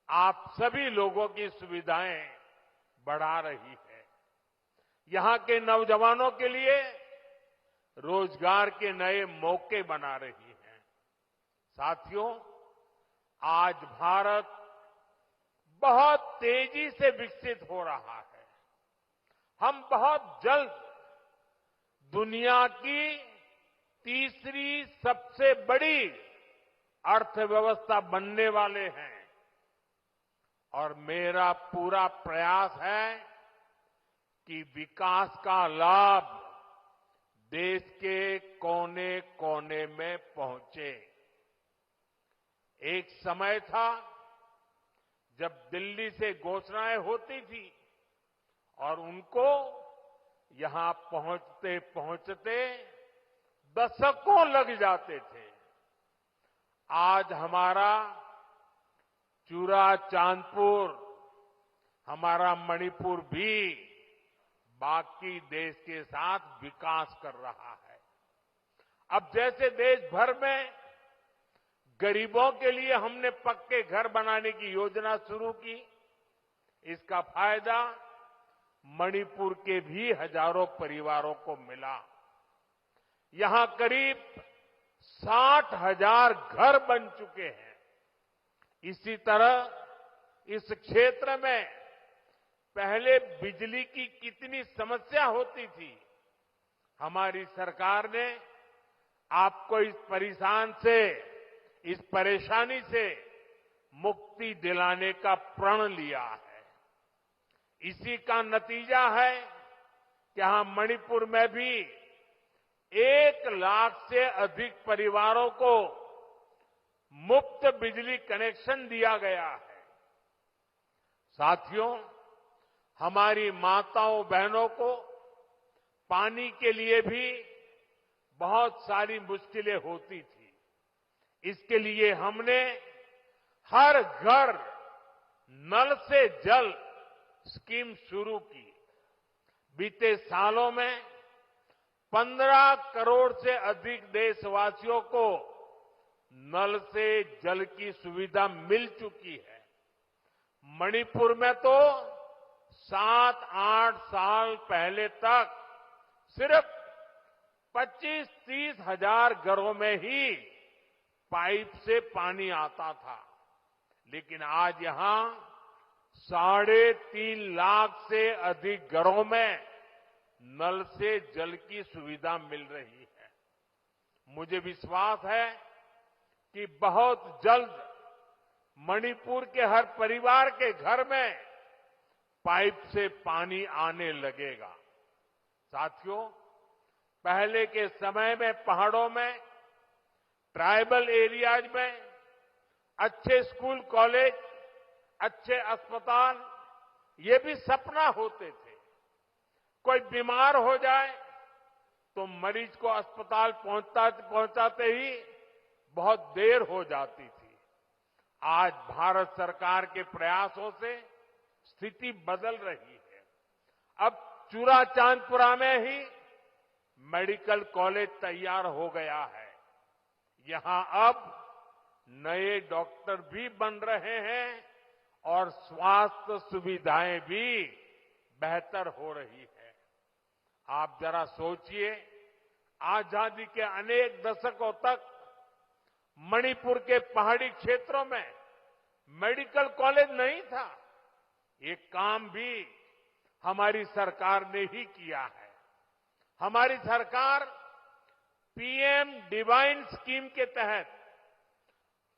आप सभी लोगों की सुविधाएं बढ़ा रही है। यहां के नौजवानों के लिए रोजगार के नए मौके बना रही है। साथियों, आज भारत बहुत तेजी से विकसित हो रहा है। हम बहुत जल्द दुनिया की तीसरी सबसे बड़ी अर्थव्यवस्था बनने वाले हैं और मेरा पूरा प्रयास है कि विकास का लाभ देश के कोने कोने में पहुंचे। एक समय था जब दिल्ली से घोषणाएं होती थी और उनको यहां पहुंचते पहुंचते दशकों लग जाते थे। आज हमारा चूरा चांदपुर, हमारा मणिपुर भी बाकी देश के साथ विकास कर रहा है। अब जैसे देश भर में गरीबों के लिए हमने पक्के घर बनाने की योजना शुरू की, इसका फायदा मणिपुर के भी हजारों परिवारों को मिला। यहां करीब 60,000 घर बन चुके हैं। इसी तरह इस क्षेत्र में पहले बिजली की कितनी समस्या होती थी, हमारी सरकार ने आपको इस परेशानी से मुक्ति दिलाने का प्रण लिया है। इसी का नतीजा है कि यहां मणिपुर में भी 1 लाख से अधिक परिवारों को मुफ्त बिजली कनेक्शन दिया गया है। साथियों, हमारी माताओं बहनों को पानी के लिए भी बहुत सारी मुश्किलें होती थी। इसके लिए हमने हर घर नल से जल स्कीम शुरू की। बीते सालों में 15 करोड़ से अधिक देशवासियों को नल से जल की सुविधा मिल चुकी है। मणिपुर में तो 7-8 साल पहले तक सिर्फ 25-30 हजार घरों में ही पाइप से पानी आता था, लेकिन आज यहां 3.5 लाख से अधिक घरों में नल से जल की सुविधा मिल रही है। मुझे विश्वास है कि बहुत जल्द मणिपुर के हर परिवार के घर में पाइप से पानी आने लगेगा। साथियों, पहले के समय में पहाड़ों में, ट्राइबल एरियाज में अच्छे स्कूल कॉलेज, अच्छे अस्पताल, ये भी सपना होते थे। कोई बीमार हो जाए तो मरीज को अस्पताल पहुंचाते ही बहुत देर हो जाती थी। आज भारत सरकार के प्रयासों से स्थिति बदल रही है। अब चूरा चांदपुरा में ही मेडिकल कॉलेज तैयार हो गया है। यहां अब नए डॉक्टर भी बन रहे हैं और स्वास्थ्य सुविधाएं भी बेहतर हो रही है। आप जरा सोचिए, आजादी के अनेक दशकों तक मणिपुर के पहाड़ी क्षेत्रों में मेडिकल कॉलेज नहीं था। ये काम भी हमारी सरकार ने ही किया है। हमारी सरकार पीएम डिवाइन स्कीम के तहत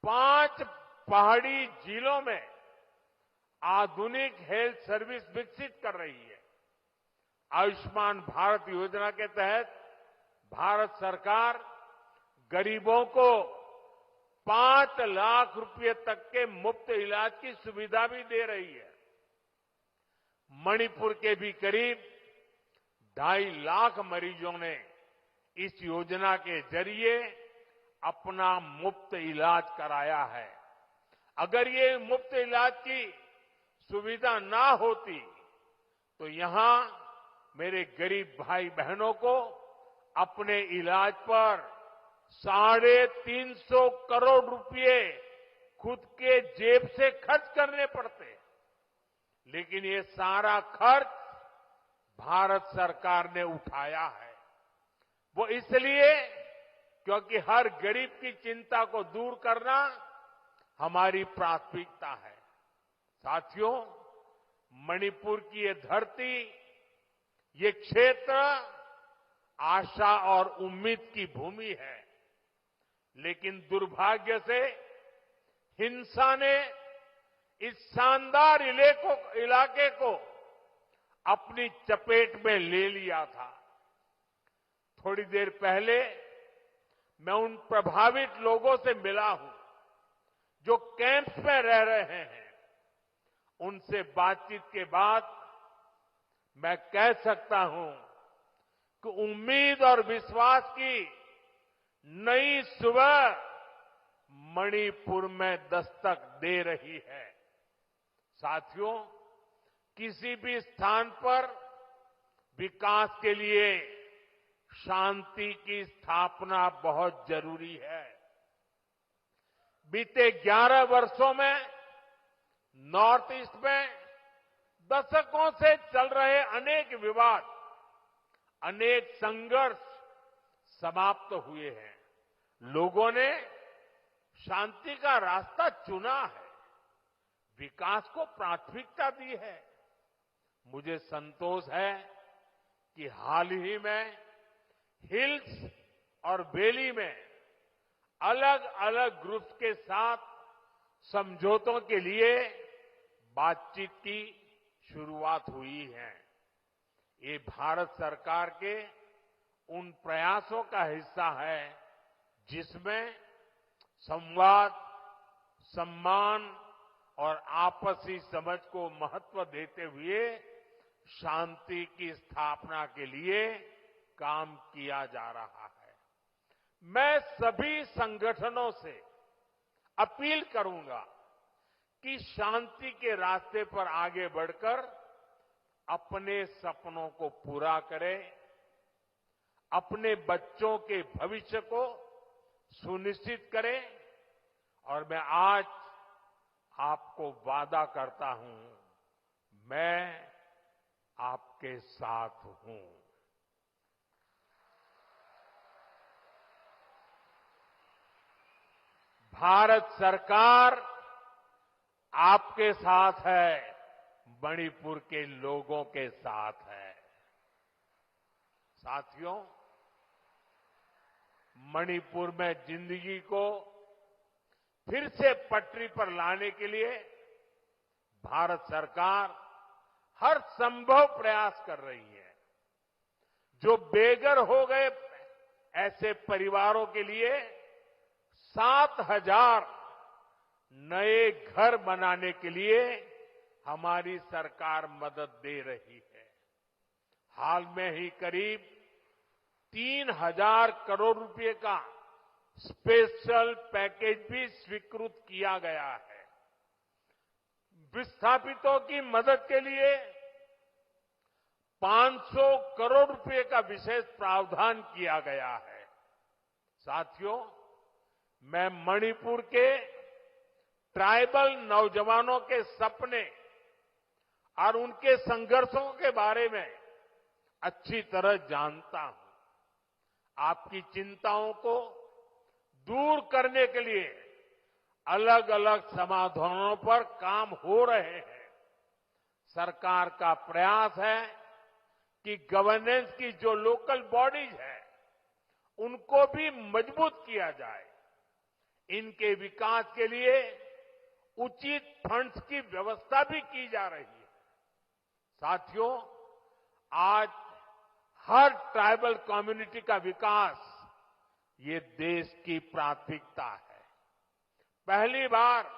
5 पहाड़ी जिलों में आधुनिक हेल्थ सर्विस विकसित कर रही है। आयुष्मान भारत योजना के तहत भारत सरकार गरीबों को 5 लाख रुपए तक के मुफ्त इलाज की सुविधा भी दे रही है। मणिपुर के भी करीब 2.5 लाख मरीजों ने इस योजना के जरिए अपना मुफ्त इलाज कराया है। अगर ये मुफ्त इलाज की सुविधा ना होती तो यहां मेरे गरीब भाई बहनों को अपने इलाज पर 350 करोड़ रुपए खुद के जेब से खर्च करने पड़ते हैं, लेकिन ये सारा खर्च भारत सरकार ने उठाया है। वो इसलिए क्योंकि हर गरीब की चिंता को दूर करना हमारी प्राथमिकता है। साथियों, मणिपुर की ये धरती, ये क्षेत्र आशा और उम्मीद की भूमि है, लेकिन दुर्भाग्य से हिंसा ने इस शानदार इलाके को अपनी चपेट में ले लिया था। थोड़ी देर पहले मैं उन प्रभावित लोगों से मिला हूं जो कैंप्स में रह रहे हैं। उनसे बातचीत के बाद मैं कह सकता हूं कि उम्मीद और विश्वास की नई सुबह मणिपुर में दस्तक दे रही है। साथियों, किसी भी स्थान पर विकास के लिए शांति की स्थापना बहुत जरूरी है। बीते 11 वर्षों में नॉर्थ ईस्ट में दशकों से चल रहे अनेक विवाद, अनेक संघर्ष समाप्त हुए हैं। लोगों ने शांति का रास्ता चुना है, विकास को प्राथमिकता दी है। मुझे संतोष है कि हाल ही में हिल्स और वैली में अलग अलग ग्रुप्स के साथ समझौतों के लिए बातचीत की शुरुआत हुई है। ये भारत सरकार के उन प्रयासों का हिस्सा है जिसमें संवाद, सम्मान और आपसी समझ को महत्व देते हुए शांति की स्थापना के लिए काम किया जा रहा है। मैं सभी संगठनों से अपील करूंगा कि शांति के रास्ते पर आगे बढ़कर अपने सपनों को पूरा करें, अपने बच्चों के भविष्य को सुनिश्चित करें। और मैं आज आपको वादा करता हूं, मैं आपके साथ हूं। भारत सरकार आपके साथ है, मणिपुर के लोगों के साथ है। साथियों, मणिपुर में जिंदगी को फिर से पटरी पर लाने के लिए भारत सरकार हर संभव प्रयास कर रही है। जो बेघर हो गए ऐसे परिवारों के लिए 7,000 नए घर बनाने के लिए हमारी सरकार मदद दे रही है। हाल में ही करीब 3,000 करोड़ रुपए का स्पेशल पैकेज भी स्वीकृत किया गया है। विस्थापितों की मदद के लिए 500 करोड़ रुपए का विशेष प्रावधान किया गया है। साथियों, मैं मणिपुर के ट्राइबल नौजवानों के सपने और उनके संघर्षों के बारे में अच्छी तरह जानता हूं। आपकी चिंताओं को दूर करने के लिए अलग अलग समाधानों पर काम हो रहे हैं। सरकार का प्रयास है कि गवर्नेंस की जो लोकल बॉडीज है उनको भी मजबूत किया जाए। इनके विकास के लिए उचित फंड्स की व्यवस्था भी की जा रही है। साथियों, आज हर ट्राइबल कम्युनिटी का विकास ये देश की प्राथमिकता है। पहली बार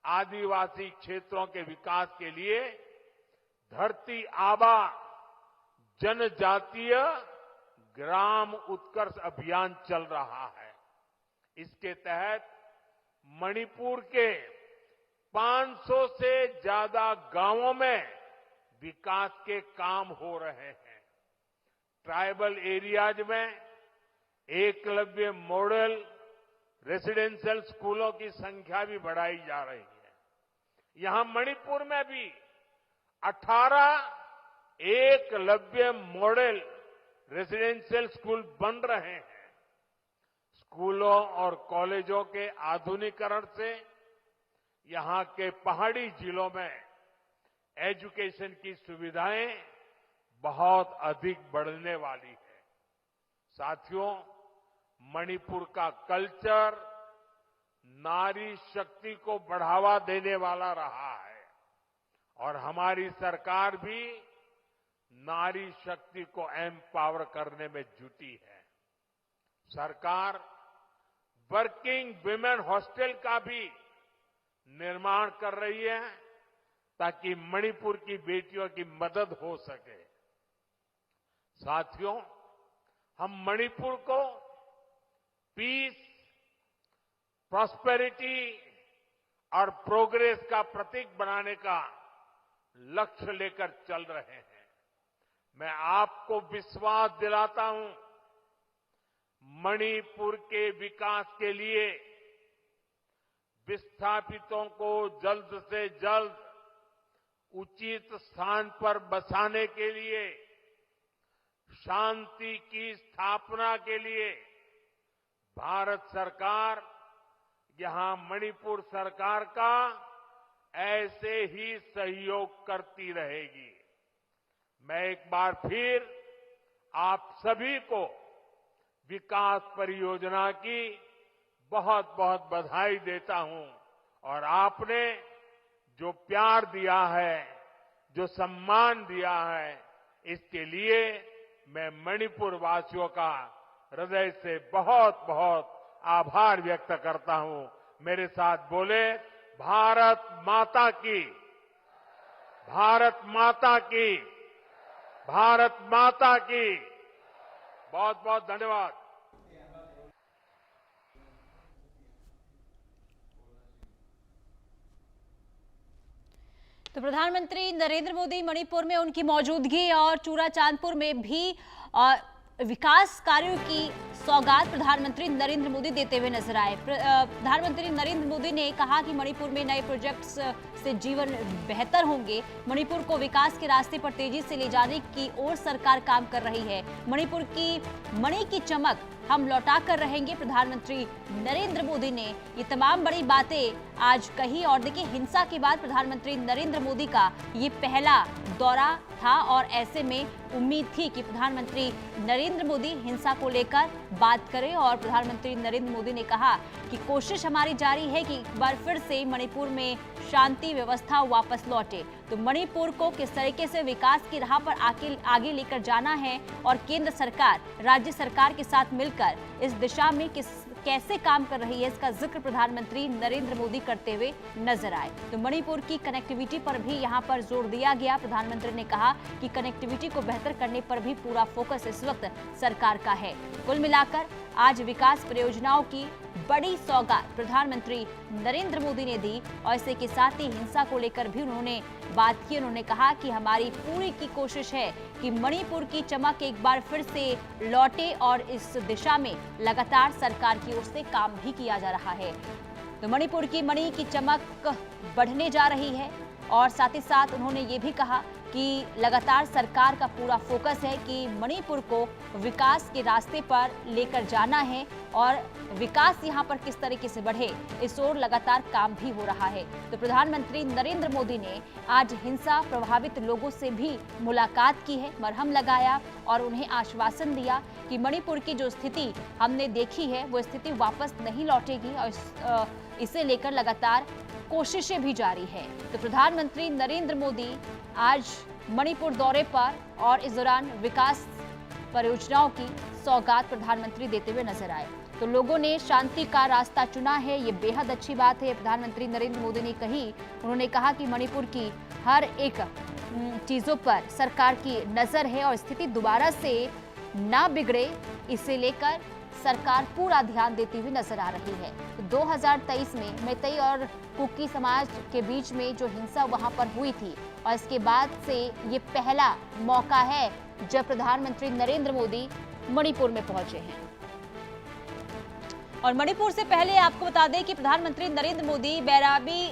आदिवासी क्षेत्रों के विकास के लिए धरती आबा जनजातीय ग्राम उत्कर्ष अभियान चल रहा है। इसके तहत मणिपुर के 500 से ज्यादा गांवों में विकास के काम हो रहे हैं। ट्राइबल एरियाज में एकलव्य मॉडल रेसिडेंशियल स्कूलों की संख्या भी बढ़ाई जा रही है। यहां मणिपुर में भी 18 एकलव्य मॉडल रेसिडेंशियल स्कूल बन रहे हैं। स्कूलों और कॉलेजों के आधुनिकीकरण से यहां के पहाड़ी जिलों में एजुकेशन की सुविधाएं बहुत अधिक बढ़ने वाली है। साथियों, मणिपुर का कल्चर नारी शक्ति को बढ़ावा देने वाला रहा है और हमारी सरकार भी नारी शक्ति को एम्पावर करने में जुटी है। सरकार वर्किंग विमेन हॉस्टल का भी निर्माण कर रही है ताकि मणिपुर की बेटियों की मदद हो सके। साथियों, हम मणिपुर को पीस, प्रॉस्पेरिटी और प्रोग्रेस का प्रतीक बनाने का लक्ष्य लेकर चल रहे हैं। मैं आपको विश्वास दिलाता हूं, मणिपुर के विकास के लिए विस्थापितों को जल्द से जल्द उचित स्थान पर बसाने के लिए, शांति की स्थापना के लिए भारत सरकार यहां मणिपुर सरकार का ऐसे ही सहयोग करती रहेगी। मैं एक बार फिर आप सभी को विकास परियोजना की बहुत बहुत बधाई देता हूं और आपने जो प्यार दिया है, जो सम्मान दिया है, इसके लिए मैं मणिपुर वासियों का हृदय से बहुत बहुत आभार व्यक्त करता हूं। मेरे साथ बोले, भारत माता की, भारत माता की, भारत माता की। बहुत बहुत धन्यवाद। तो प्रधानमंत्री नरेंद्र मोदी मणिपुर में उनकी मौजूदगी और चूड़ाचांदपुर में भी विकास कार्यों की सौगात प्रधानमंत्री नरेंद्र मोदी देते हुए नजर आए। प्रधानमंत्री नरेंद्र मोदी ने कहा कि मणिपुर में नए प्रोजेक्ट्स से जीवन बेहतर होंगे। मणिपुर को विकास के रास्ते पर तेजी से ले जाने की ओर सरकार काम कर रही है। मणिपुर की मणि की चमक हम लौटा कर रहेंगे। प्रधानमंत्री नरेंद्र मोदी ने ये तमाम बड़ी बातें आज कही और देखिए, हिंसा के बाद प्रधानमंत्री नरेंद्र मोदी का ये पहला दौरा था और ऐसे में उम्मीद थी कि प्रधानमंत्री नरेंद्र मोदी हिंसा को लेकर बात करें और प्रधानमंत्री नरेंद्र मोदी ने कहा कि कोशिश हमारी जारी है कि एक बार फिर से मणिपुर में शांति व्यवस्था वापस लौटे। तो मणिपुर को किस तरीके से विकास की राह पर आगे लेकर जाना है और केंद्र सरकार राज्य सरकार के साथ मिलकर इस दिशा में कैसे काम कर रही है, इसका जिक्र प्रधानमंत्री नरेंद्र मोदी करते हुए नजर आए। तो मणिपुर की कनेक्टिविटी पर भी यहां पर जोर दिया गया। प्रधानमंत्री ने कहा कि कनेक्टिविटी को बेहतर करने पर भी पूरा फोकस इस वक्त सरकार का है। कुल मिलाकर आज विकास परियोजनाओं की बड़ी सौगात प्रधानमंत्री नरेंद्र मोदी ने दी और इसी के साथ ही हिंसा को लेकर भी उन्होंने बात की। उन्होंने कहा कि हमारी पूरी की कोशिश है कि मणिपुर की चमक एक बार फिर से लौटे और इस दिशा में लगातार सरकार की ओर से काम भी किया जा रहा है। तो मणिपुर की मणि की चमक बढ़ने जा रही है और साथ ही साथ उन्होंने ये भी कहा कि लगातार सरकार का पूरा फोकस है कि मणिपुर को विकास के रास्ते पर लेकर जाना है और विकास यहाँ पर किस तरीके से बढ़े, इस ओर लगातार काम भी हो रहा है। तो प्रधानमंत्री नरेंद्र मोदी ने आज हिंसा प्रभावित लोगों से भी मुलाकात की है, मरहम लगाया और उन्हें आश्वासन दिया कि मणिपुर की जो स्थिति हमने देखी है वो स्थिति वापस नहीं लौटेगी और इसे लेकर लगातार कोशिशें भी जारी है। तो प्रधानमंत्री नरेंद्र मोदी आज मणिपुर दौरे पर और इस दौरान विकास परियोजनाओं की सौगात प्रधानमंत्री देते हुए नजर आए। तो लोगों ने शांति का रास्ता चुना है, ये बेहद अच्छी बात है। प्रधानमंत्री नरेंद्र मोदी ने कही, उन्होंने कहा कि मणिपुर की हर एक चीजों पर सरकार की नजर है और स्थिति दोबारा से ना बिगड़े, इसे लेकर सरकार पूरा ध्यान देती हुई नजर आ रही है। 2023 में मैतेई और कुकी समाज के बीच में जो हिंसा वहां पर हुई थी और इसके बाद से ये पहला मौका है जब प्रधानमंत्री नरेंद्र मोदी मणिपुर में पहुंचे हैं। और मणिपुर से पहले आपको बता दें कि प्रधानमंत्री नरेंद्र मोदी बैराबी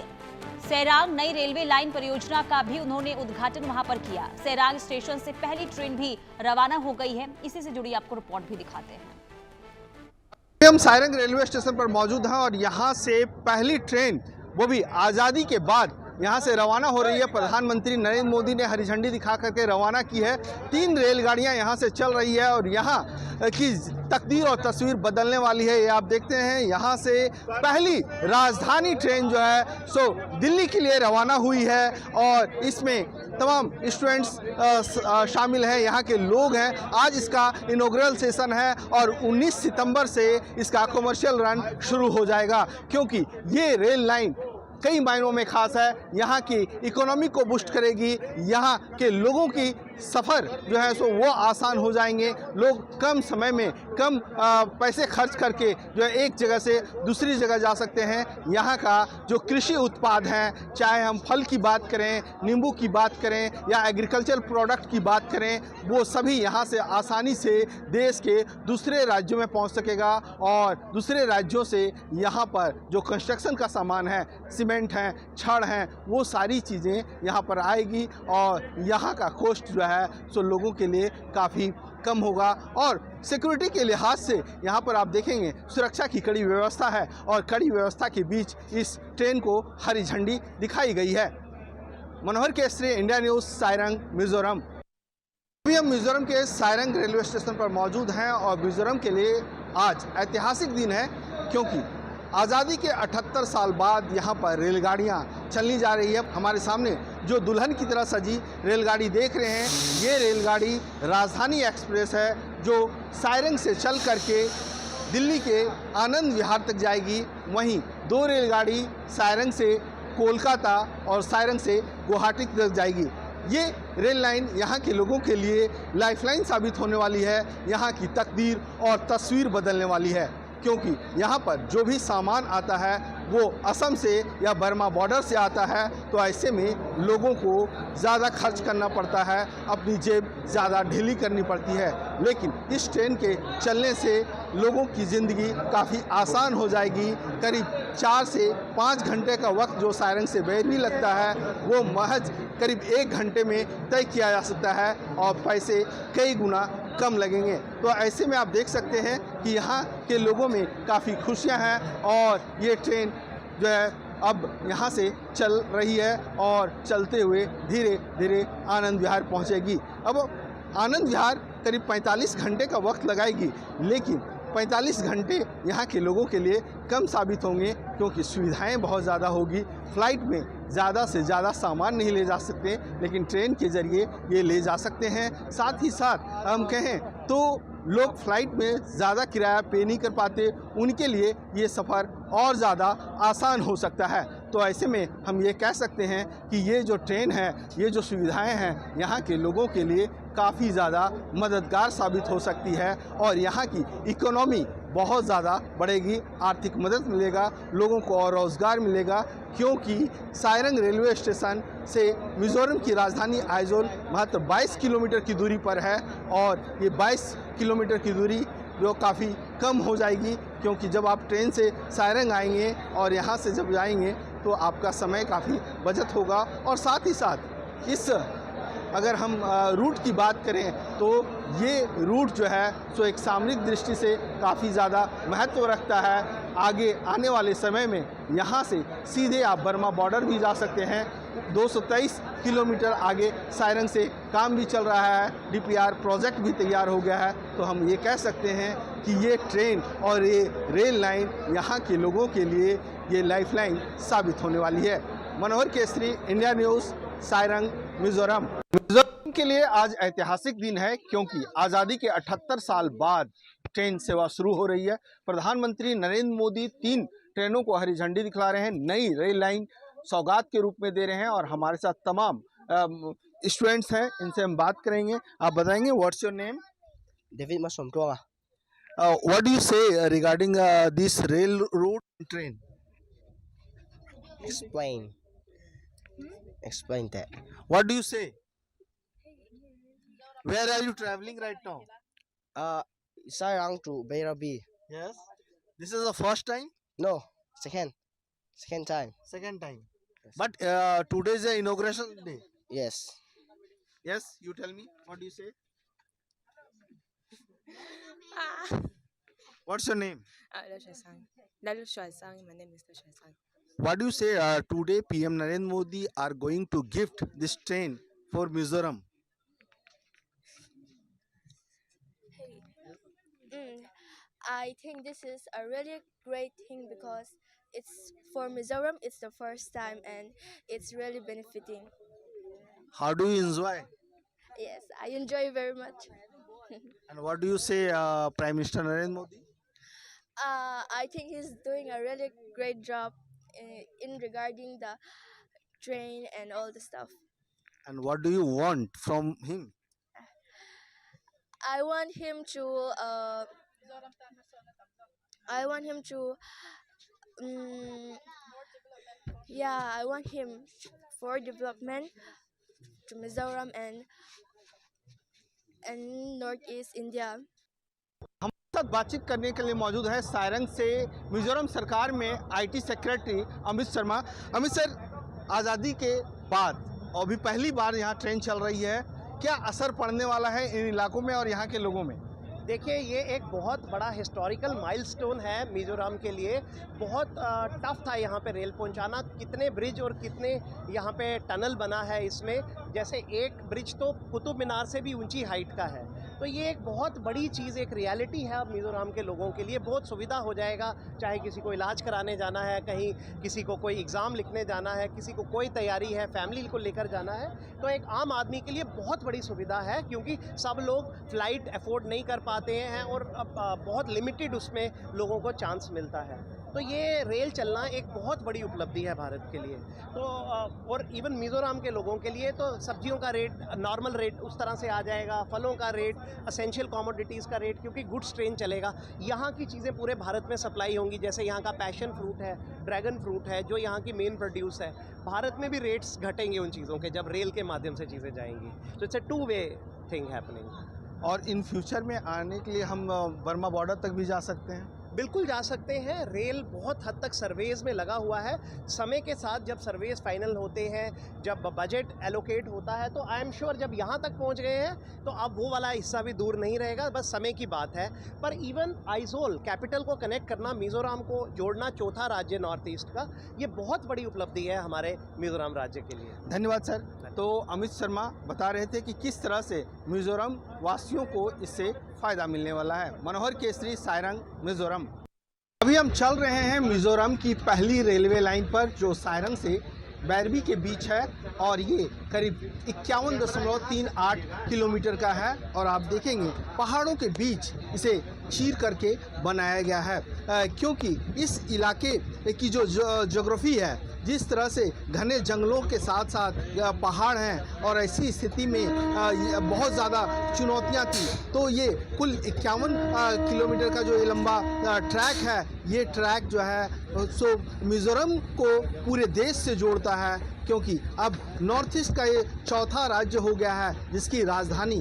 सेरांग नई रेलवे लाइन परियोजना का भी उन्होंने उद्घाटन वहां पर किया। सेरांग स्टेशन से पहली ट्रेन भी रवाना हो गई है। इसी से जुड़ी आपको रिपोर्ट भी दिखाते हैं। हम सारंग रेलवे स्टेशन पर मौजूद हैं और यहां से पहली ट्रेन, वो भी आज़ादी के बाद, यहां से रवाना हो रही है। प्रधानमंत्री नरेंद्र मोदी ने हरी झंडी दिखा करके रवाना की है। 3 रेलगाड़ियां यहां से चल रही है और यहां की तकदीर और तस्वीर बदलने वाली है। ये आप देखते हैं, यहां से पहली राजधानी ट्रेन जो है सो दिल्ली के लिए रवाना हुई है और इसमें तमाम स्टूडेंट्स शामिल हैं, यहाँ के लोग हैं। आज इसका इनॉग्रल सेशन है और 19 सितंबर से इसका कमर्शियल रन शुरू हो जाएगा, क्योंकि ये रेल लाइन कई मायनों में खास है। यहाँ की इकोनॉमी को बूस्ट करेगी, यहाँ के लोगों की सफ़र जो है सो वो आसान हो जाएंगे। लोग कम समय में कम पैसे खर्च करके जो है एक जगह से दूसरी जगह जा सकते हैं। यहाँ का जो कृषि उत्पाद हैं, चाहे हम फल की बात करें, नींबू की बात करें या एग्रीकल्चर प्रोडक्ट की बात करें, वो सभी यहाँ से आसानी से देश के दूसरे राज्यों में पहुँच सकेगा और दूसरे राज्यों से यहाँ पर जो कंस्ट्रक्शन का सामान है, सीमेंट हैं, छड़ हैं, वो सारी चीज़ें यहाँ पर आएगी और यहाँ का कॉस्ट जो है सो लोगों के लिए काफ़ी कम होगा। और सिक्योरिटी के लिहाज से यहाँ पर आप देखेंगे सुरक्षा की कड़ी व्यवस्था है और कड़ी व्यवस्था के बीच इस ट्रेन को हरी झंडी दिखाई गई है। मनोहर केसरी, इंडिया न्यूज़, सारंग, मिजोरम। अभी हम मिजोरम के सारंग रेलवे स्टेशन पर मौजूद हैं और मिजोरम के लिए आज ऐतिहासिक दिन है, क्योंकि आज़ादी के 78 साल बाद यहाँ पर रेलगाड़ियाँ चलनी जा रही है। हमारे सामने जो दुल्हन की तरह सजी रेलगाड़ी देख रहे हैं, ये रेलगाड़ी राजधानी एक्सप्रेस है, जो सारंग से चल करके दिल्ली के आनंद विहार तक जाएगी। वहीं 2 रेलगाड़ी सारंग से कोलकाता और सारंग से गुवाहाटी तक जाएगी। ये रेल लाइन यहाँ के लोगों के लिए लाइफलाइन साबित होने वाली है, यहाँ की तकदीर और तस्वीर बदलने वाली है, क्योंकि यहाँ पर जो भी सामान आता है वो असम से या बर्मा बॉर्डर से आता है, तो ऐसे में लोगों को ज़्यादा खर्च करना पड़ता है, अपनी जेब ज़्यादा ढीली करनी पड़ती है। लेकिन इस ट्रेन के चलने से लोगों की ज़िंदगी काफ़ी आसान हो जाएगी। करीब 4 से 5 घंटे का वक्त जो सारंग से बैरवी लगता है, वो महज करीब 1 घंटे में तय किया जा सकता है और पैसे कई गुना कम लगेंगे। तो ऐसे में आप देख सकते हैं कि यहाँ के लोगों में काफ़ी खुशियाँ हैं और ये ट्रेन जो है अब यहाँ से चल रही है और चलते हुए धीरे धीरे आनंद विहार पहुँचेगी। अब आनंद विहार करीब 45 घंटे का वक्त लगाएगी, लेकिन 45 घंटे यहाँ के लोगों के लिए कम साबित होंगे, क्योंकि सुविधाएं बहुत ज़्यादा होगी। फ़्लाइट में ज़्यादा से ज़्यादा सामान नहीं ले जा सकते, लेकिन ट्रेन के ज़रिए ये ले जा सकते हैं। साथ ही साथ हम कहें तो लोग फ़्लाइट में ज़्यादा किराया पे नहीं कर पाते, उनके लिए ये सफ़र और ज़्यादा आसान हो सकता है। तो ऐसे में हम ये कह सकते हैं कि ये जो ट्रेन है, ये जो सुविधाएं हैं, यहाँ के लोगों के लिए काफ़ी ज़्यादा मददगार साबित हो सकती है और यहाँ की इकोनॉमी बहुत ज़्यादा बढ़ेगी, आर्थिक मदद मिलेगा, लोगों को और रोज़गार मिलेगा, क्योंकि सारंग रेलवे स्टेशन से मिजोरम की राजधानी आइजोल मात्र 22 किलोमीटर की दूरी पर है और ये 22 किलोमीटर की दूरी जो काफ़ी कम हो जाएगी, क्योंकि जब आप ट्रेन से सारंग आएंगे और यहाँ से जब जाएंगे तो आपका समय काफ़ी बचत होगा। और साथ ही साथ इस अगर हम रूट की बात करें तो ये रूट जो है सो एक सामरिक दृष्टि से काफ़ी ज़्यादा महत्व रखता है। आगे आने वाले समय में यहाँ से सीधे आप बर्मा बॉर्डर भी जा सकते हैं। 223 किलोमीटर आगे सारंग से काम भी चल रहा है, DPR प्रोजेक्ट भी तैयार हो गया है। तो हम ये कह सकते हैं कि ये ट्रेन और ये रेल लाइन यहाँ के लोगों के लिए ये लाइफलाइन साबित होने वाली है। मनोहर केसरी, इंडिया न्यूज़, सारंग, मिजोरम। मिजोरम के लिए आज ऐतिहासिक दिन है, क्योंकि आज़ादी के 78 साल बाद ट्रेन सेवा शुरू हो रही है। प्रधानमंत्री नरेंद्र मोदी 3 ट्रेनों को हरी झंडी दिखला रहे हैं, नई रेल लाइन सौगात के रूप में दे रहे हैं और हमारे साथ तमाम स्टूडेंट्स हैं, इनसे हम बात करेंगे। आप बताएंगे, what's your name? David Masomtonga. What do you say regarding this rail route train? Explain that. What do you say? Where are you traveling right now? Sarang to Beirabi. Yes. This is the first time? No, second time. Second time. But today is the inauguration day. Yes. Yes, you tell me. What do you say? What's your name? Lalu Shuaisang. My name is Shuaisang. What do you say? Today PM Narendra Modi are going to gift this train for Mizoram. I think this is a really great thing because it's for Mizoram. It's the first time and it's really benefiting. How do you enjoy? Yes, I enjoy very much. And what do you say, Prime Minister Narendra Modi? I think he's doing a really great job in regarding the train and all the stuff. And what do you want from him? I want him to. I want him to. I want him for development to Mizoram and Northeast India. हमारे साथ बातचीत करने के लिए मौजूद है सारंग से मिजोरम सरकार में IT secretary Amit Sharma. Amit sir, आज़ादी के बाद अभी पहली बार यहाँ ट्रेन चल रही है, क्या असर पड़ने वाला है इन इलाकों में और यहाँ के लोगों में? देखिए, ये एक बहुत बड़ा हिस्टोरिकल माइलस्टोन है मिज़ोरम के लिए। बहुत टफ था यहाँ पे रेल पहुँचाना। कितने ब्रिज और कितने यहाँ पे टनल बना है इसमें। जैसे एक ब्रिज तो कुतुब मीनार से भी ऊंची हाइट का है। तो ये एक बहुत बड़ी चीज़, एक रियलिटी है अब मिज़ोरम के लोगों के लिए। बहुत सुविधा हो जाएगा, चाहे किसी को इलाज कराने जाना है, कहीं किसी को कोई एग्ज़ाम लिखने जाना है, किसी को कोई तैयारी है, फैमिली को लेकर जाना है, तो एक आम आदमी के लिए बहुत बड़ी सुविधा है। क्योंकि सब लोग फ़्लाइट अफोर्ड नहीं कर पाते हैं और अब बहुत लिमिटेड उसमें लोगों को चांस मिलता है। तो ये रेल चलना एक बहुत बड़ी उपलब्धि है भारत के लिए। तो और इवन मिज़ोरम के लोगों के लिए तो सब्जियों का रेट नॉर्मल रेट उस तरह से आ जाएगा, फलों का रेट, असेंशियल कमोडिटीज़ का रेट, क्योंकि गुड्स ट्रेन चलेगा। यहाँ की चीज़ें पूरे भारत में सप्लाई होंगी। जैसे यहाँ का पैशन फ्रूट है, ड्रैगन फ्रूट है, जो यहाँ की मेन प्रोड्यूस है। भारत में भी रेट्स घटेंगे उन चीज़ों के जब रेल के माध्यम से चीज़ें जाएंगी। तो it's a two way thing happening. और इन फ्यूचर में आने के लिए हम बर्मा बॉर्डर तक भी जा सकते हैं? बिल्कुल जा सकते हैं। रेल बहुत हद तक सर्वेज में लगा हुआ है। समय के साथ जब सर्वेज फाइनल होते हैं, जब बजट एलोकेट होता है, तो आई एम श्योर जब यहाँ तक पहुँच गए हैं तो अब वो वाला हिस्सा भी दूर नहीं रहेगा, बस समय की बात है। पर इवन आइजोल कैपिटल को कनेक्ट करना, मिज़ोरम को जोड़ना, चौथा राज्य नॉर्थ ईस्ट का, ये बहुत बड़ी उपलब्धि है हमारे मिज़ोरम राज्य के लिए। धन्यवाद सर। तो अमित शर्मा बता रहे थे कि किस तरह से मिज़ोरम वासियों को इससे फ़ायदा मिलने वाला है। मनोहर केसरी, सारंग, मिज़ोरम। अभी हम चल रहे हैं मिज़ोरम की पहली रेलवे लाइन पर, जो सारंग से बैरबी के बीच है और ये करीब 51.38 किलोमीटर का है। और आप देखेंगे पहाड़ों के बीच इसे चीर करके बनाया गया है, क्योंकि इस इलाके की जो ज्योग्राफी है, जिस तरह से घने जंगलों के साथ साथ पहाड़ हैं और ऐसी स्थिति में बहुत ज़्यादा चुनौतियां थी, तो ये कुल 51 किलोमीटर का जो ये लंबा ट्रैक है, ये ट्रैक जो है सो मिज़ोरम को पूरे देश से जोड़ता है। क्योंकि अब नॉर्थ ईस्ट का ये चौथा राज्य हो गया है जिसकी राजधानी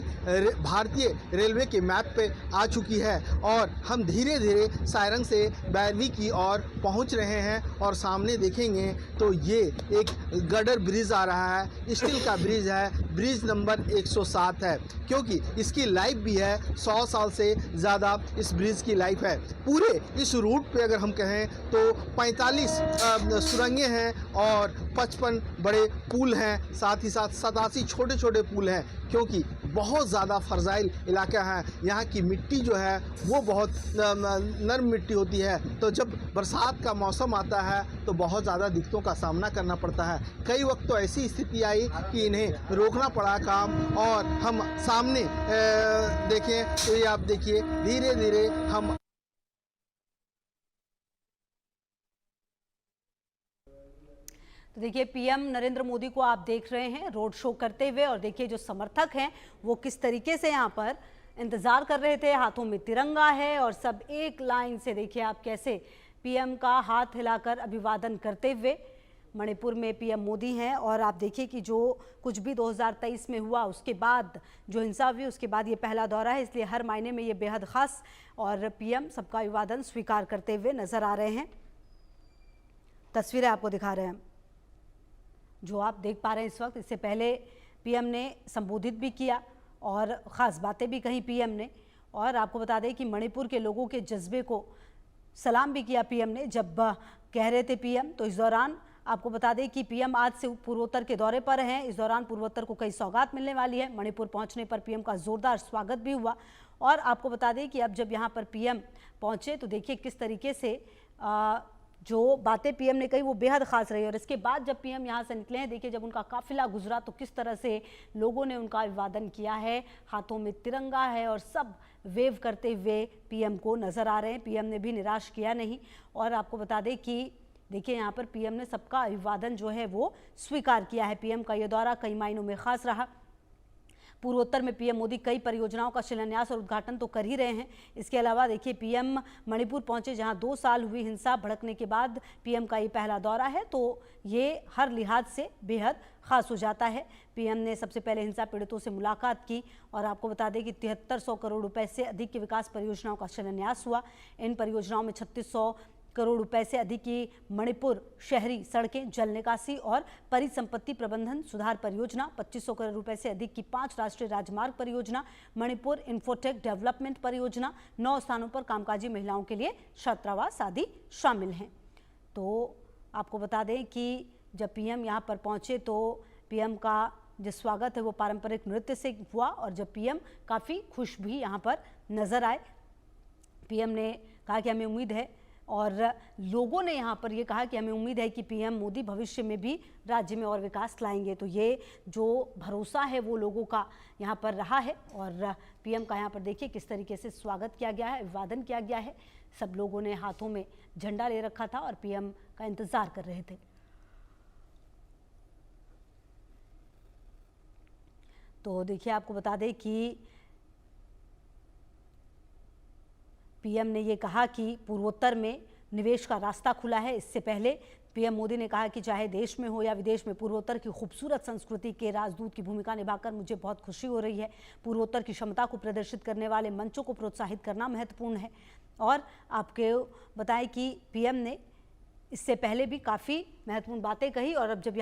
भारतीय रेलवे के मैप पे आ चुकी है। और हम धीरे धीरे सारंग से बैरबी की ओर पहुंच रहे हैं और सामने देखेंगे तो ये एक गडर ब्रिज आ रहा है, स्टील का ब्रिज है, ब्रिज नंबर 107 है, क्योंकि इसकी लाइफ भी है 100 साल से ज़्यादा इस ब्रिज की लाइफ है। पूरे इस रूट पे अगर हम कहें तो 45 सुरंगें हैं और 55 बड़े पुल हैं, साथ ही साथ 87 छोटे छोटे पुल हैं, क्योंकि बहुत ज़्यादा फर्जाइल इलाका है। यहाँ की मिट्टी जो है वो बहुत नरम मिट्टी होती है, तो जब बरसात का मौसम आता है तो बहुत ज़्यादा दिक्कतों का सामना करना पड़ता है। कई वक्त तो ऐसी स्थिति आई कि इन्हें रोकना पड़ा काम। और हम सामने देखें तो ये आप देखिए धीरे धीरे हम तो देखिए पीएम नरेंद्र मोदी को आप देख रहे हैं रोड शो करते हुए, और देखिए जो समर्थक हैं वो किस तरीके से यहाँ पर इंतजार कर रहे थे। हाथों में तिरंगा है और सब एक लाइन से देखिए आप कैसे पीएम का हाथ हिलाकर अभिवादन करते हुए मणिपुर में पीएम मोदी हैं और आप देखिए कि जो कुछ भी 2023 में हुआ उसके बाद जो हिंसा हुई उसके बाद ये पहला दौरा है, इसलिए हर मायने में ये बेहद खास और पीएम सबका अभिवादन स्वीकार करते हुए नजर आ रहे हैं। तस्वीरें आपको दिखा रहे हैं जो आप देख पा रहे हैं इस वक्त। इससे पहले पीएम ने संबोधित भी किया और ख़ास बातें भी कही पीएम ने। और आपको बता दें कि मणिपुर के लोगों के जज्बे को सलाम भी किया पीएम ने जब कह रहे थे पीएम। तो इस दौरान आपको बता दें कि पीएम आज से पूर्वोत्तर के दौरे पर हैं। इस दौरान पूर्वोत्तर को कई सौगात मिलने वाली है। मणिपुर पहुंचने पर पीएम का जोरदार स्वागत भी हुआ। और आपको बता दें कि अब जब यहां पर पीएम पहुंचे तो देखिए किस तरीके से जो बातें पीएम ने कही वो बेहद खास रही। और इसके बाद जब पीएम यहां से निकले हैं, देखिए जब उनका काफिला गुजरा तो किस तरह से लोगों ने उनका अभिवादन किया है, हाथों में तिरंगा है और सब वेव करते हुए पीएम को नजर आ रहे हैं। पीएम ने भी निराश किया नहीं। और आपको बता दें कि देखिए यहाँ पर पीएम ने सबका अभिवादन जो है वो स्वीकार किया है। पीएम का ये दौरा कई मायनों में खास रहा। पूर्वोत्तर में पीएम मोदी कई परियोजनाओं का शिलान्यास और उद्घाटन तो कर ही रहे हैं। इसके अलावा देखिए पीएम मणिपुर पहुंचे जहां 2 साल हुई हिंसा भड़कने के बाद पीएम का ये पहला दौरा है, तो ये हर लिहाज से बेहद खास हो जाता है। पीएम ने सबसे पहले हिंसा पीड़ितों से मुलाकात की और आपको बता दें कि 7300 करोड़ रुपए से अधिक की विकास परियोजनाओं का शिलान्यास हुआ। इन परियोजनाओं में 3600 करोड़ रुपए से अधिक की मणिपुर शहरी सड़कें, जल निकासी और परिसंपत्ति प्रबंधन सुधार परियोजना, 2500 करोड़ रुपए से अधिक की 5 राष्ट्रीय राजमार्ग परियोजना, मणिपुर इंफोटेक डेवलपमेंट परियोजना, 9 स्थानों पर कामकाजी महिलाओं के लिए छात्रावास आदि शामिल हैं। तो आपको बता दें कि जब पीएम यहाँ पर पहुँचे तो पीएम का जो स्वागत है वो पारंपरिक नृत्य से हुआ और जब पीएम काफ़ी खुश भी यहाँ पर नजर आए। पीएम ने कहा कि हमें उम्मीद है और लोगों ने यहाँ पर ये कहा कि हमें उम्मीद है कि पीएम मोदी भविष्य में भी राज्य में और विकास लाएंगे। तो ये जो भरोसा है वो लोगों का यहाँ पर रहा है। और पीएम का यहाँ पर देखिए किस तरीके से स्वागत किया गया है, अभिवादन किया गया है। सब लोगों ने हाथों में झंडा ले रखा था और पीएम का इंतजार कर रहे थे। तो देखिए आपको बता दें कि पीएम ने ये कहा कि पूर्वोत्तर में निवेश का रास्ता खुला है। इससे पहले पीएम मोदी ने कहा कि चाहे देश में हो या विदेश में पूर्वोत्तर की खूबसूरत संस्कृति के राजदूत की भूमिका निभाकर मुझे बहुत खुशी हो रही है। पूर्वोत्तर की क्षमता को प्रदर्शित करने वाले मंचों को प्रोत्साहित करना महत्वपूर्ण है। और आपको बताएं कि पीएम ने इससे पहले भी काफ़ी महत्वपूर्ण बातें कही और अब जब यहाँ